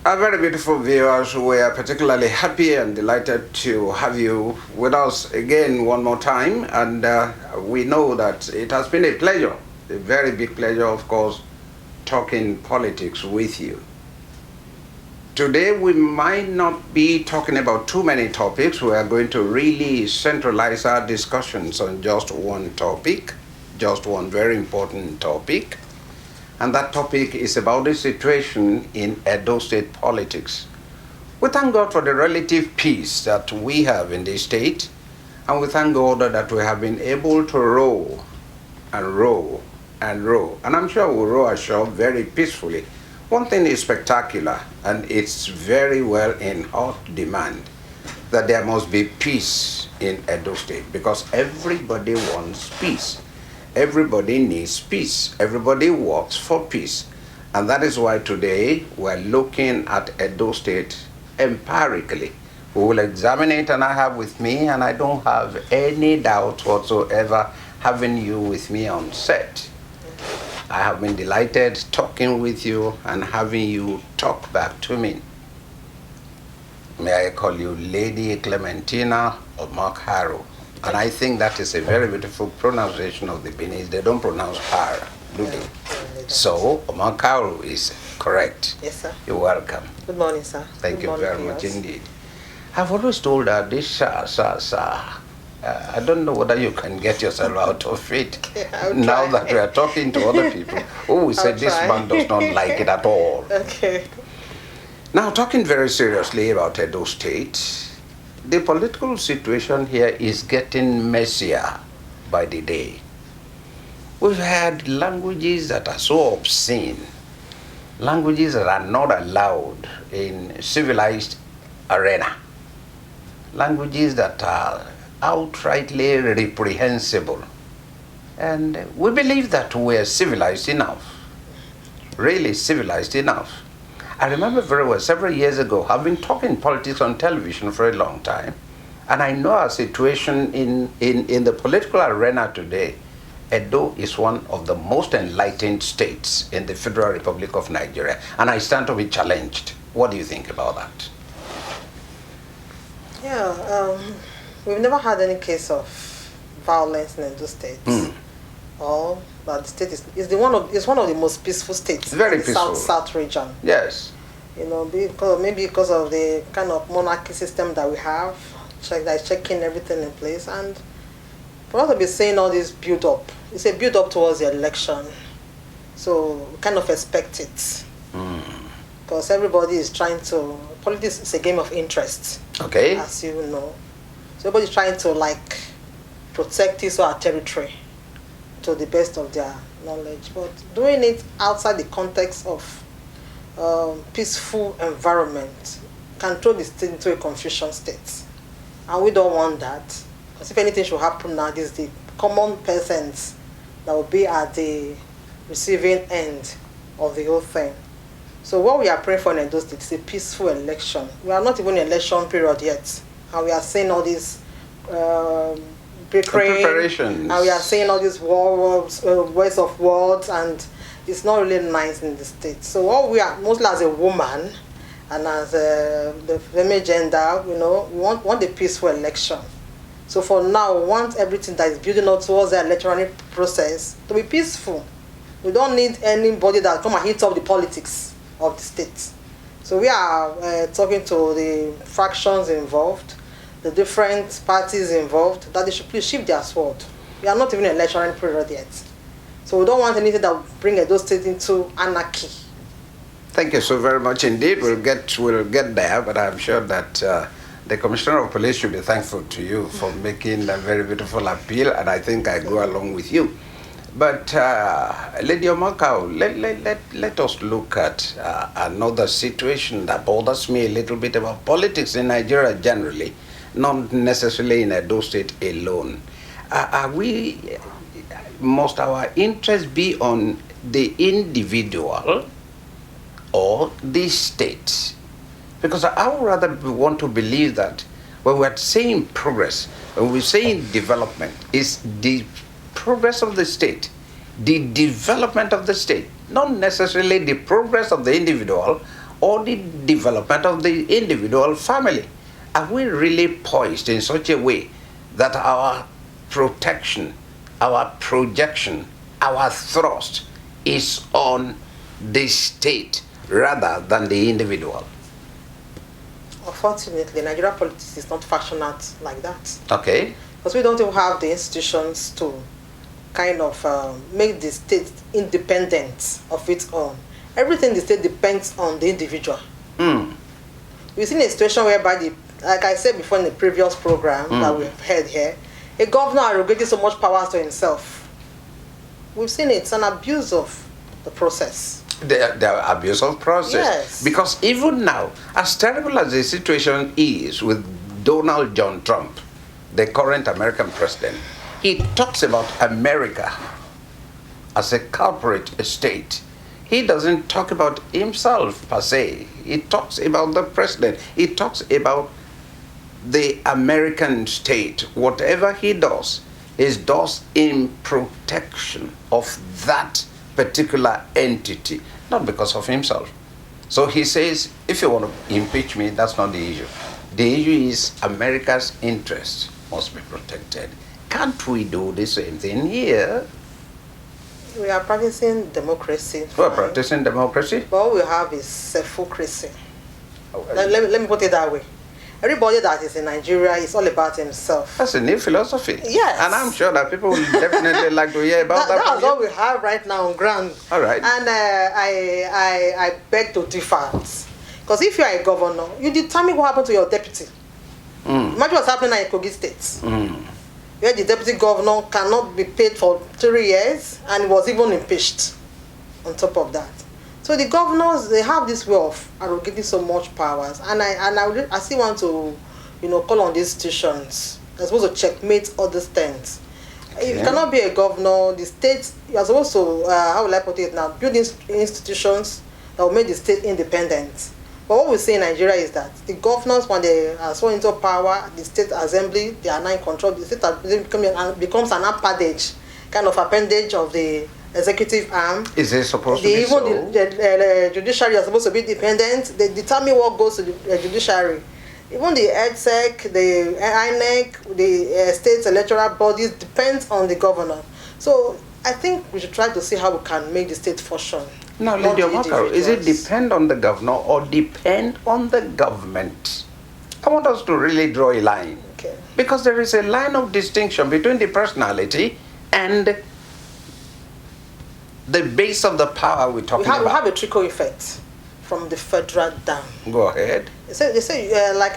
Our very beautiful viewers, we are particularly happy and delighted to have you with us again one more time. And we know that it has been a pleasure, a very big pleasure, of course, talking politics with you. Today, we might not be talking about too many topics. We are going to really centralize our discussions on just one topic, just one very important topic. And that topic is about the situation in Edo State politics. We thank God for the relative peace that we have in the state, and we thank God that we have been able to row and row and row. And I'm sure we'll row ashore very peacefully. One thing is spectacular, and it's very well in hot demand, that there must be peace in Edo State, because everybody wants peace. Everybody needs peace. Everybody works for peace. And that is why today we're looking at Edo State empirically. We will examine it, and I have with me, and I don't have any doubt whatsoever having you with me on set. I have been delighted talking with you and having you talk back to me. May I call you Lady Clementina Omokaro? And I think that is a very beautiful pronunciation of the Benin. They don't pronounce R, do they? So, Omokaro is correct. Yes, sir. You're welcome. Good morning, sir. Thank you very much indeed. I've always told her this, sir. I don't know whether you can get yourself out of it. Now that we are talking to other people. Oh, we said this man does not like it at all. Okay. Now, talking very seriously about Edo State, the political situation here is getting messier by the day. We've had languages that are so obscene, languages that are not allowed in civilized arena, languages that are outrightly reprehensible. And we believe that we are civilized enough, really civilized enough. I remember very well, several years ago, I've been talking politics on television for a long time, and I know our situation in the political arena today. Edo is one of the most enlightened states in the Federal Republic of Nigeria, and I stand to be challenged. What do you think about that? Yeah, we've never had any case of violence in Edo State. Or but the state is one of the most peaceful states very in the peaceful. South region. Yes. You know, because of the kind of monarchy system that we have, checking everything in place, and for us to be saying all this build up, it's a build up towards the election, so we kind of expect it, because everybody is trying to. Politics is a game of interest. Okay. As you know, so everybody's trying to protect his or her territory to the best of their knowledge, but doing it outside the context of peaceful environment can throw the state into a confusion state, and we don't want that. Because if anything should happen now, this is the common persons that will be at the receiving end of the whole thing. So what we are praying for in Edo State is a peaceful election. We are not even in election period yet, and we are seeing all these preparations, and we are saying all these words of words, and it's not really nice in the state. So what we are, mostly as a woman and as the female gender, we want a peaceful election. So for now, we want everything that is building up towards the electoral process to be peaceful. We don't need anybody that come and hit up the politics of the state. So we are talking to the factions involved, the different parties involved, that they should please shift their sword. We are not even in electoral period yet. So we don't want anything that will bring Edo State into anarchy. Thank you so very much indeed. We'll get there, but I'm sure that the Commissioner of Police should be thankful to you for making a very beautiful appeal, and I think I go along with you. But Lady Omokaro, let us look at another situation that bothers me a little bit about politics in Nigeria generally, not necessarily in Edo State alone. Must our interest be on the individual or the state? Because I would rather want to believe that when we're saying progress, when we're saying development, is the progress of the state, the development of the state, not necessarily the progress of the individual or the development of the individual family? Are we really poised in such a way that our protection, our projection, our thrust is on the state rather than the individual? Unfortunately, Nigeria politics is not fashioned out like that. Okay. Because we don't even have the institutions to kind of make the state independent of its own. Everything in the state depends on the individual. We've seen a situation whereby, like I said before in the previous program that we've had here, a governor arrogating so much power to himself. We've seen it's an abuse of the process. The abuse of process. Yes. Because even now, as terrible as the situation is with Donald John Trump, the current American president, he talks about America as a corporate state. He doesn't talk about himself per se. He talks about the president. He talks about the American state. Whatever he does is does in protection of that particular entity, not because of himself. So he says, if you want to impeach me, that's not the issue. The issue is America's interests must be protected. Can't we do the same thing here? We are practicing democracy. We're practicing democracy. But all we have is self-ocracy. Let me put it that way. Everybody that is in Nigeria is all about himself. That's a new philosophy. Yes. And I'm sure that people will definitely like to hear about that. That's all we have right now on ground. All right. And I beg to differ. Because if you are a governor, you determine what happened to your deputy. Imagine what's happening in Kogi State. Where the deputy governor cannot be paid for 3 years and was even impeached on top of that. So the governors, they have this way of arrogating so much powers, and I still want to, call on these institutions. They're supposed to checkmate all these things. Okay. You cannot be a governor. The state, you are supposed to, how will I put it now, build institutions that will make the state independent. But what we see in Nigeria is that the governors, when they are sworn into power, the state assembly, they are now in control. The state becomes an appendage, kind of appendage of the executive arm. Is it supposed to be so? Even the judiciary are supposed to be independent. They determine what goes to the judiciary. Even the EDSEC, the INEC, the state electoral bodies depends on the governor. So I think we should try to see how we can make the state function. Now, Lady Omokaro, is it depend on the governor or depend on the government? I want us to really draw a line. Okay. Because there is a line of distinction between the personality and the base of the power we're talking about. We have a trickle effect from the federal down. Go ahead. They say like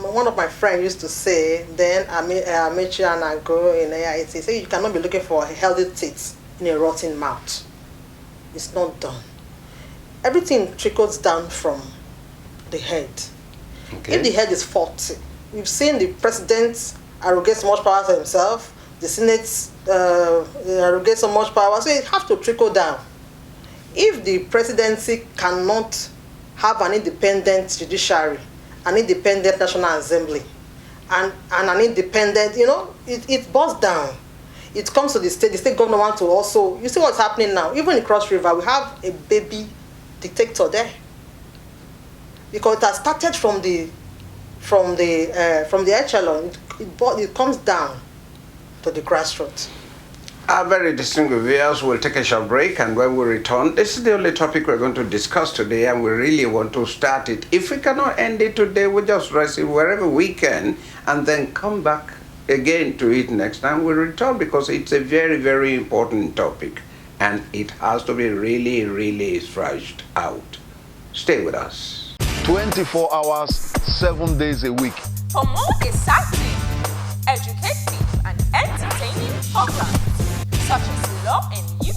one of my friends used to say, then Amechi and I go in AIT, say you cannot be looking for a healthy teeth in a rotten mouth. It's not done. Everything trickles down from the head. Okay. If the head is faulty, we've seen the president arrogate so much power to himself, the Senate arrogate so much power, so it has to trickle down. If the presidency cannot have an independent judiciary, an independent National Assembly, and an independent, it boils down. It comes to the state governor wants to also, you see what's happening now, even in Cross River, we have a baby dictator there. Because it has started from the echelon, it comes down to the grassroots. Our very distinguished viewers will take a short break, and when we return, this is the only topic we're going to discuss today, and we really want to start it. If we cannot end it today, we'll just rest it wherever we can, and then come back again to it next time we return, because it's a very, very important topic, and it has to be really, really thrashed out. Stay with us. 24 hours, 7 days a week. For more exciting, educative, and entertaining programs such as Law and You,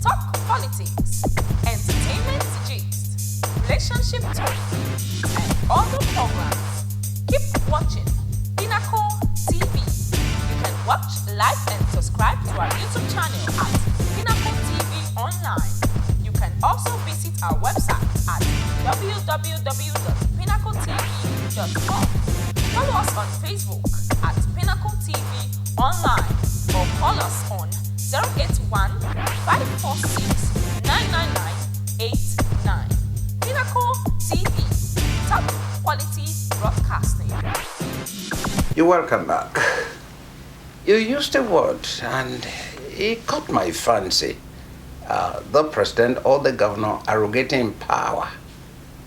Talk Politics, Entertainment Gist, Relationship Talk, and other programs, keep watching Pinnacle TV. You can watch, like, and subscribe to our YouTube channel at Pinnacle TV Online. You can also visit our website at www.pinnacletv.com. Follow us on Facebook at Pinnacle TV Online or call us on 081 546 99989. Pinnacle You're welcome back. You used a word and it caught my fancy. The president or the governor arrogating power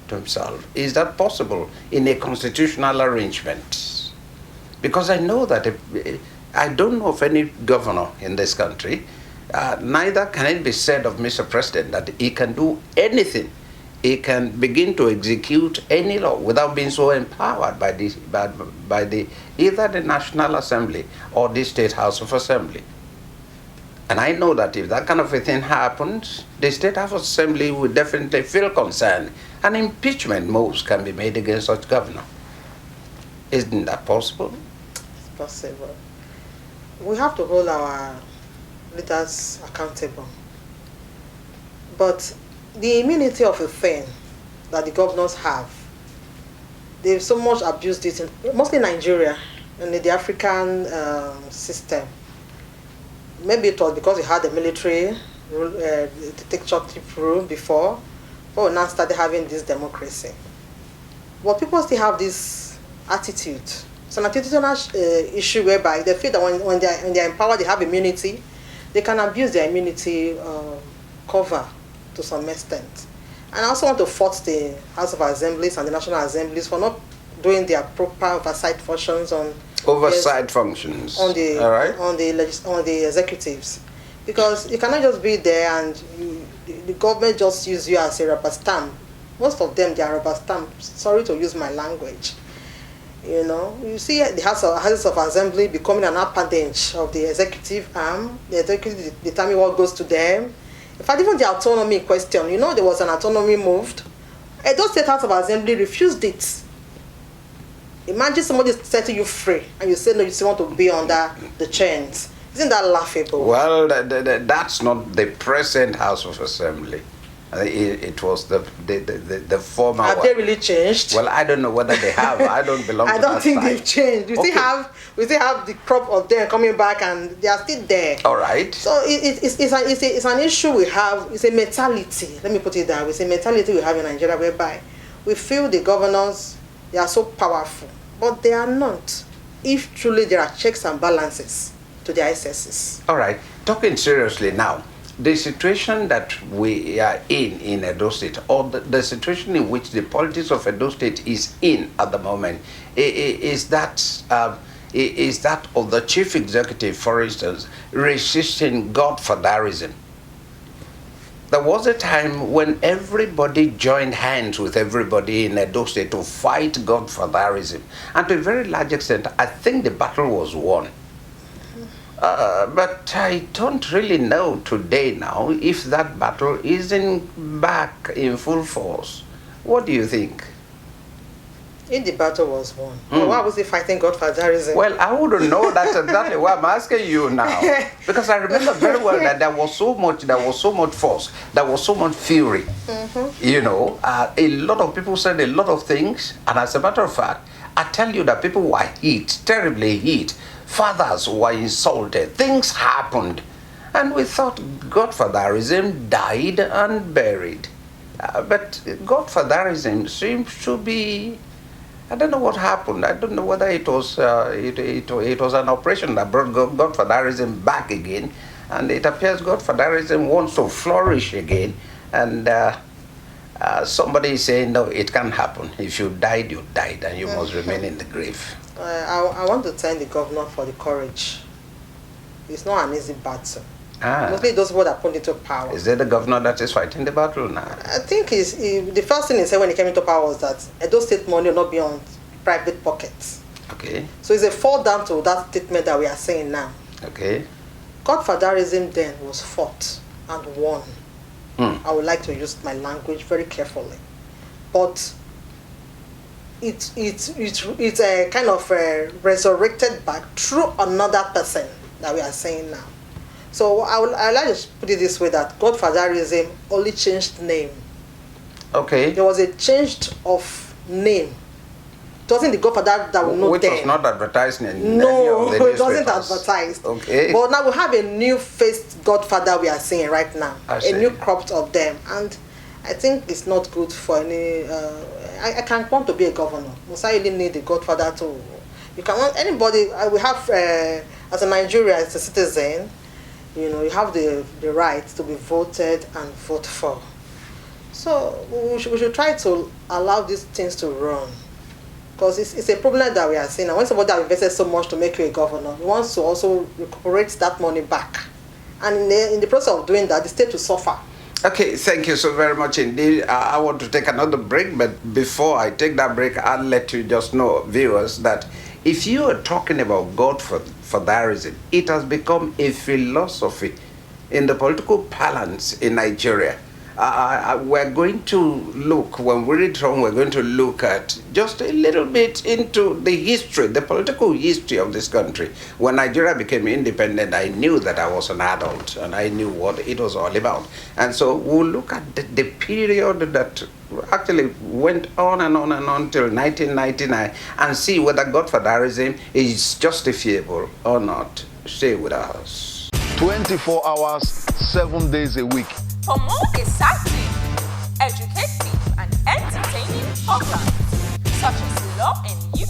to himself. Is that possible in a constitutional arrangement? Because I know that I don't know of any governor in this country, neither can it be said of Mr. President that he can do anything. He can begin to execute any law without being so empowered by either the National Assembly or the State House of Assembly. And I know that if that kind of a thing happens, the State House of Assembly will definitely feel concerned, and impeachment moves can be made against such governor. Isn't that possible? It's possible. We have to hold our leaders accountable. But the immunity of a thing that the governors have, they've so much abused it, mostly Nigeria and the African system. Maybe it was because we had the military dictatorship rule before, but we now started having this democracy. But people still have this attitude. It's an attitudinal issue whereby they feel that when they're empowered, they have immunity, they can abuse their immunity cover to some extent. And I also want to fault the House of Assemblies and the National Assemblies for not doing their proper oversight functions on functions on the all right. on the executives, because you cannot just be there and the government just use you as a rubber stamp. Most of them, they are rubber stamps. Sorry to use my language. You know, you see the Houses of Assembly becoming an appendage of the executive arm. The executive determine what goes to them. In fact, even the autonomy question, you know, there was an autonomy moved. Edo State House of Assembly refused it. Imagine somebody setting you free and you say no, you still want to be under the chains. Isn't that laughable? Well, that's not the present House of Assembly. It was the former. Have they really changed? Well, I don't know whether they have. I don't belong. I to don't that think side. they've changed. We still have the crop of them coming back, and they are still there. All right. So it's an issue we have. It's a mentality. Let me put it that way. It's a mentality we have in Nigeria whereby we feel the governors, they are so powerful, but they are not. If truly there are checks and balances to their excesses. All right. Talking seriously now, the situation that we are in Edo State, or the situation in which the politics of Edo State is in at the moment, is that of the chief executive, for instance, resisting godfatherism. There was a time when everybody joined hands with everybody in Edo State to fight godfatherism, and to a very large extent, I think the battle was won. But I don't really know today now if that battle isn't back in full force. What do you think? If the battle was won, why was he fighting godfatherism? Well, I wouldn't know. That's exactly why I'm asking you now. Because I remember very well that there was so much force, there was so much fury. You know, a lot of people said a lot of things, and as a matter of fact, I tell you that people were hit, terribly hit. Fathers were insulted. Things happened. And we thought godfatherism died and buried. But godfatherism seems to be, I don't know what happened. I don't know whether it was it was an operation that brought godfatherism back again. And it appears godfatherism wants to flourish again. And somebody is saying, no, it can't happen. If you died, you died, and you must remain in the grave. I want to thank the governor for the courage. It's not an easy battle. Mostly those people that put into power. Is it the governor that is fighting the battle now? I think the first thing he said when he came into power was that Edo State money will not be on private pockets. Okay. So it's a fall down to that statement that we are saying now. Okay. Godfatherism then was fought and won. I would like to use my language very carefully, but it's a kind of resurrected back through another person that we are saying now. So I like to put it this way, that godfatherism only changed name. Okay. There was a change of name. It wasn't the godfather that we know Which then. was not advertised in any of the No, it newspapers. wasn't advertised. Okay. But now we have a new faced godfather we are seeing right now. I A see. new crop of them. And I think it's not good for any... I can't want to be a governor. Must I really need a godfather to... You can want anybody. We have as a Nigerian, as a citizen, you know, you have the right to be voted and vote for. So we should try to allow these things to run, because it's a problem that we are seeing. And when somebody has invested so much to make you a governor, he wants to also recuperate that money back, and in the process of doing that, the state will suffer. Okay, thank you so very much indeed. I want to take another break, but before I take that break, I'll let you just know, viewers, that if you are talking about godfatherism, it has become a philosophy in the political parlance in Nigeria. We're going to look, when we return, we're going to look at just a little bit into the history, the political history of this country. When Nigeria became independent, I knew that I was an adult and I knew what it was all about. And so we'll look at the period that actually went on and on and on till 1999 and see whether godfatherism is justifiable or not. Stay with us. 24 hours, 7 days a week. For more exciting, educative, and entertaining programs such as Law and You,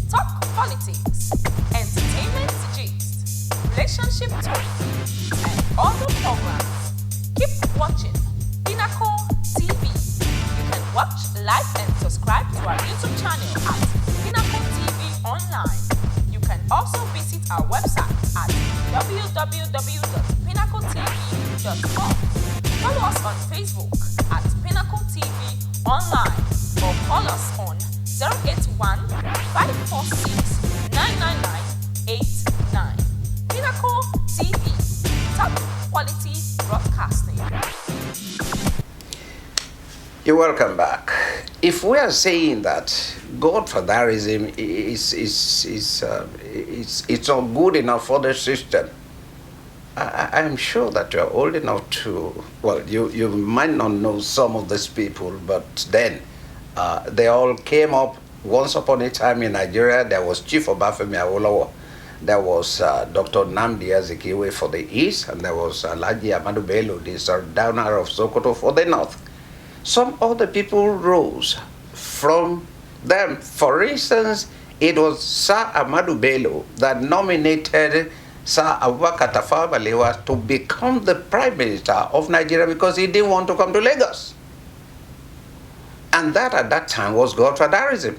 Talk Politics, Entertainment Gist, Relationship Talk, and other programs, keep watching Pinnacle TV. You can watch live and subscribe to our YouTube channel at Pinnacle TV Online. You can also visit our website at www.pinnacletv.com. Follow us on Facebook at Pinnacle TV Online or call us on 081 546 99989. Pinnacle TV, top quality broadcasting. You're welcome back. If we are saying that godfatherism it's not good enough for the system, I'm sure that you're old enough to, well, you might not know some of these people, but then they all came up once upon a time in Nigeria. There was Chief Obafemi Awolowo, there was Dr. Nnamdi Azikiwe for the east, and there was Alhaji Ahmadu Bello, the Sardaunar of Sokoto for the north. Some other people rose from them. For instance, it was Sir Ahmadu Bello that nominated Sir Abubakar Tafawa Balewa to become the Prime Minister of Nigeria because he didn't want to come to Lagos. And that at that time was godfatherism.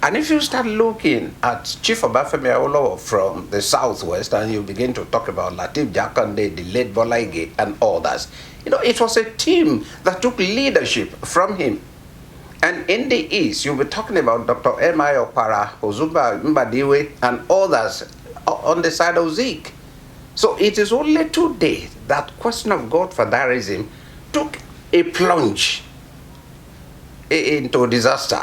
And if you start looking at Chief Obafemi Awolowo from the southwest and you begin to talk about Lateef Jakande, the late Bola Ige, and others, you know, it was a team that took leadership from him. And in the east, you'll be talking about Dr. M.I. Okpara, Ozumba Mbadiwe, and others on the side of Zeke. So it is only today that question of godfatherism took a plunge into disaster.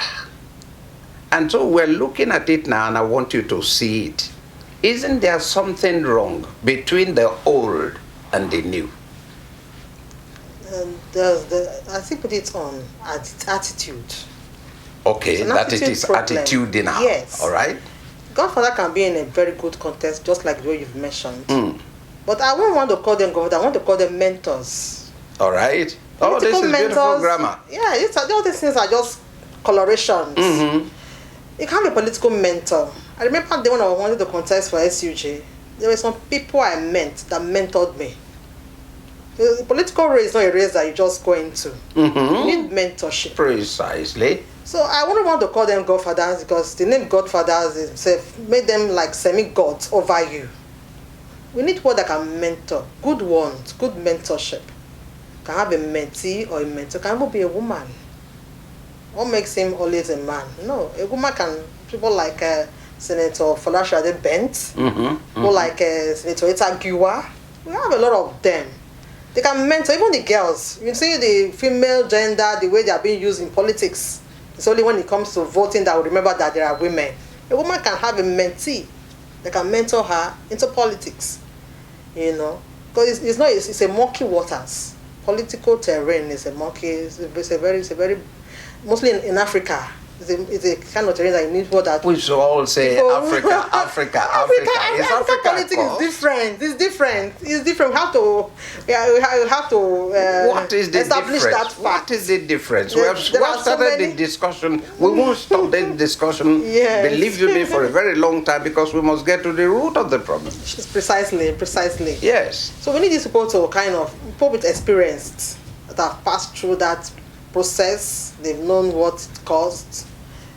And so we're looking at it now, and I want you to see it. Isn't there something wrong between the old and the new? I think put it on attitude. Okay, that it is attitudinal. Yes. All right. Godfather can be in a very good context, just like the way you've mentioned. But I won't want to call them godfather. I want to call them mentors. All right. Oh, this is beautiful grammar. Yeah, all these things are just colorations. You can have a political mentor. I remember the one I wanted to contest for SUJ. There were some people I met that mentored me. The political race is not a race that you just go into. You need mentorship. Precisely. So I wouldn't want to call them godfathers because the name godfathers itself made them like semi-gods over you. We need one that can mentor. Good ones, good mentorship. Can have a mentee or a mentor. Can even be a woman. What makes him always a man? No, a woman can, people like Senator Folashade Bent, people like Senator Ita Giwa. We have a lot of them. They can mentor, even the girls. You see the female gender, the way they are being used in politics. It's only when it comes to voting that we remember that there are women. A woman can have a mentee that can mentor her into politics. You know, because it's a murky waters. Political terrain is a murky. It's a very mostly in Africa. It's a kind of terrain that you need for that. We should all say People- Africa. It's Africa. Politics is different. It's different. It's different. We have to. Yeah, we have to. What is the establish difference? that fact. What is the difference? There- we have there are so started many- the discussion. We won't stop the discussion, Yes. believe you me, for a very long time because we must get to the root of the problem. Precisely. Yes. So we need these people to kind of people with experience that have passed through that process. They've known what it costs.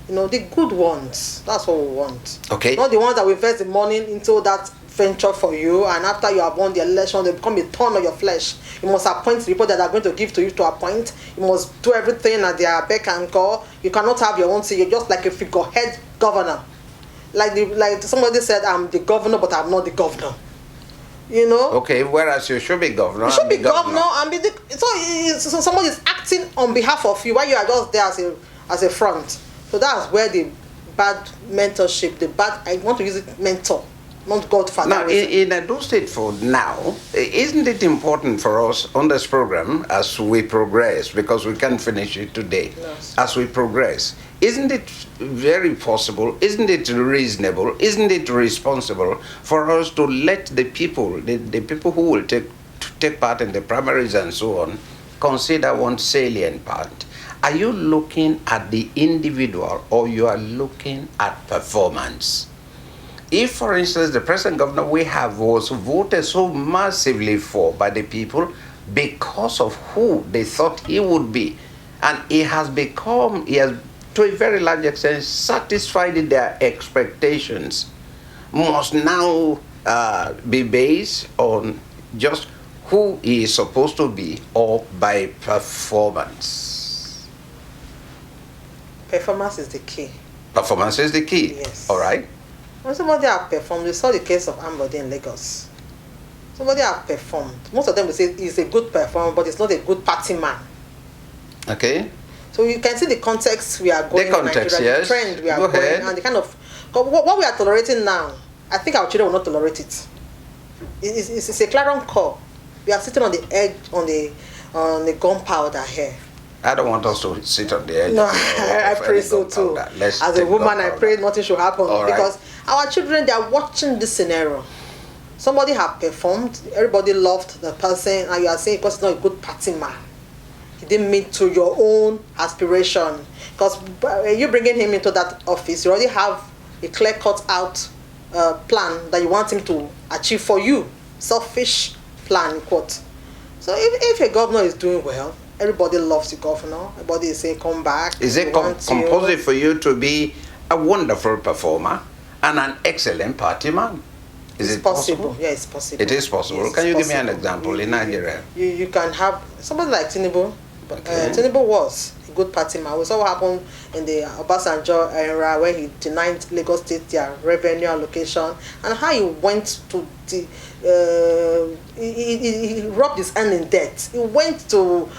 You know, the good ones. That's what we want. Okay. Not the ones that will invest the money into that venture for you, and after you have won the election, they become a thorn on your flesh. You must appoint people that are going to give to you to appoint. You must do everything at their beck and call. You cannot have your own say. You're just like a figurehead governor. Like somebody said, I'm the governor, but I'm not the governor. You know. Okay. Whereas you should be governor. You should and be governor and be the, so somebody is acting on behalf of you while you are just there as a front. So that's where the bad mentorship, I want to use it mentor, not godfather. Now, in Edo State for now, isn't it important for us on this program as we progress, because we can't finish it today, Yes. as we progress, isn't it very possible, isn't it reasonable, isn't it responsible for us to let the people, the people who will take part in the primaries and so on, consider one salient part? Are you looking at the individual or you are looking at performance? If, for instance, the present governor we have was voted so massively for by the people because of who they thought he would be, and he has, to a very large extent, satisfied their expectations, must now be based on just who he is supposed to be or by performance. Performance is the key. Performance is the key. Yes. All right. When somebody has performed, we saw the case of Ambode in Lagos. Somebody has performed. Most of them will say he's a good performer, but he's not a good party man. Okay. So you can see the context we are going The context, in Nigeria, yes. the trend we are Go going, ahead. and the kind of what we are tolerating now. I think our children will not tolerate it. It's a clarion call. We are sitting on the edge, on the gunpowder here. I don't want us to sit on the edge. No, of I pray any so too. gunpowder. Let's As a take woman, I gunpowder. pray nothing should happen All right. because our children, they are watching this scenario. Somebody have performed, everybody loved the person, and you are saying because he's not a good party man. He didn't meet to your own aspiration. Because you bringing him into that office, you already have a clear cut out plan that you want him to achieve for you. Selfish plan, quote. So if a governor is doing well, everybody loves the governor. Everybody is saying, come back. Is it we want you." compulsory for you to be a wonderful performer and an excellent party man? Is it possible? Yeah, it's possible. It is possible. Yes, Can you it's give me an possible. example in Nigeria? You can have somebody like Tinubu. Okay. Tinubu was a good party man. We saw what happened in the Obasanjo era where he denied Lagos State their revenue allocation, and how he went to the he robbed his hand in debt. He went to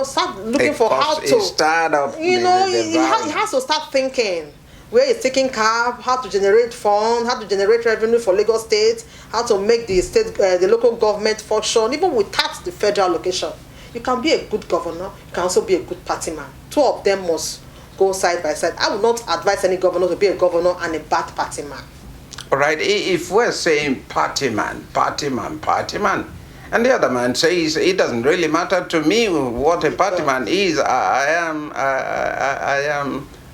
start looking for how to start up. he has to start thinking where he's taking cab, how to generate funds, how to generate revenue for Lagos State, how to make the state, the local government function, even without the federal allocation. You can be a good governor, you can also be a good party man. Two of them must go side by side. I would not advise any governor to be a governor and a bad party man. All right, if we're saying party man, and the other man says it doesn't really matter to me what a party man is.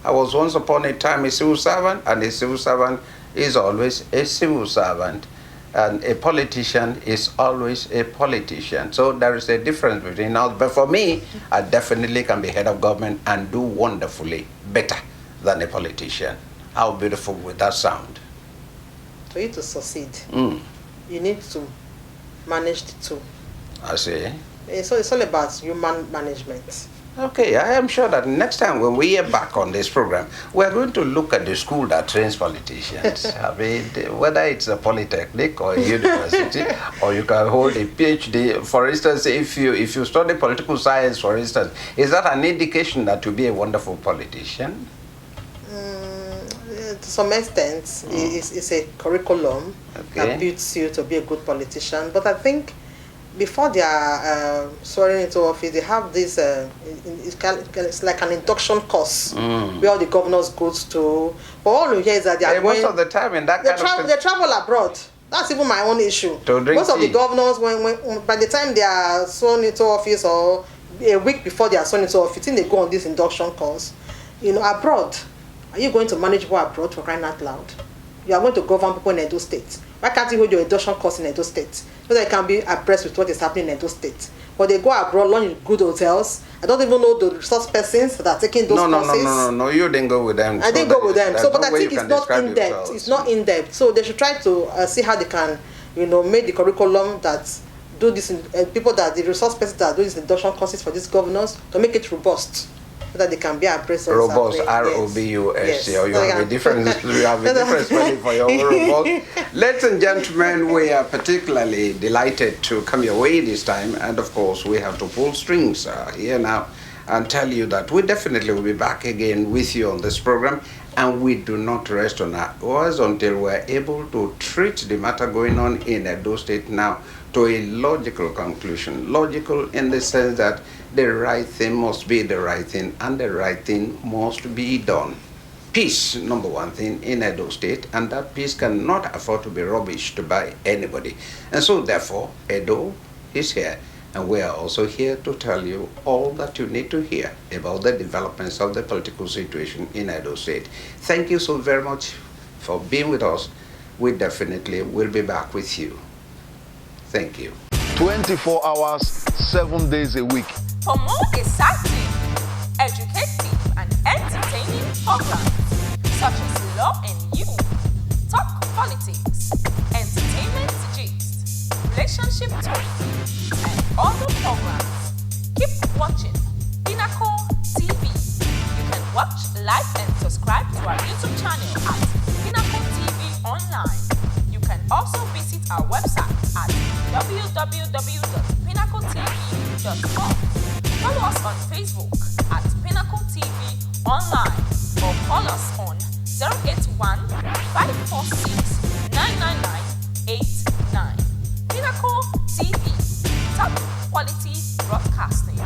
I was once upon a time a civil servant, and a civil servant is always a civil servant, and a politician is always a politician. So there is a difference between us. But for me, I definitely can be head of government and do wonderfully better than a politician. How beautiful would that sound? For you to succeed, you need to manage the two. I see. So it's all about human management. Okay, I am sure that next time when we are back on this program, we are going to look at the school that trains politicians. I mean, whether it's a polytechnic or a university, or you can hold a PhD. For instance, if you study political science, for instance, is that an indication that you'll be a wonderful politician? To some extent, it's a curriculum that builds you to be a good politician. But I think before they are swearing into office, they have this, it's like an induction course where all the governors go to. But all you hear is that they are most of the time in that they travel abroad. That's even my own issue. Most of the governors, when by the time they are sworn into office or a week before they are sworn into office, they go on this induction course. Abroad. Are you going to manage people abroad, for crying out loud? You are going to govern people in Edo State. Why can't you hold your induction course in Edo State? So they can be abreast with what is happening in Edo State. But they go abroad, learn in good hotels. I don't even know the resource persons that are taking those courses. No, you didn't go with them. I didn't go with them. So, but I think it's not in depth. It's not in depth. So they should try to see how they can, make the curriculum that do this. People that the resource persons that do these induction courses for these governors to make it robust, so that they can be abreast. Robust, R-O-B-U-S. You have a different spelling for your robust. Ladies and gentlemen, we are particularly delighted to come your way this time, and of course we have to pull strings here now and tell you that we definitely will be back again with you on this program, and we do not rest on our oars until we're able to treat the matter going on in Edo State now to a logical conclusion. Logical in the sense that the right thing must be the right thing, and the right thing must be done. Peace, number one thing in Edo State, and that peace cannot afford to be rubbished by anybody. And so therefore, Edo is here, and we are also here to tell you all that you need to hear about the developments of the political situation in Edo State. Thank you so very much for being with us. We definitely will be back with you. Thank you. 24 hours, 7 days a week. For more exciting, educative, and entertaining programs such as Law and You, Talk Politics, Entertainment Gist, Relationship Talk, and other programs, keep watching Pinnacle TV. You can watch, like, and subscribe to our YouTube channel at Pinnacle TV Online. You can also visit our website at www.pinnacletv.com. Follow us on Facebook at Pinnacle TV Online or call us on 081 546 99989. Pinnacle TV, top quality broadcasting.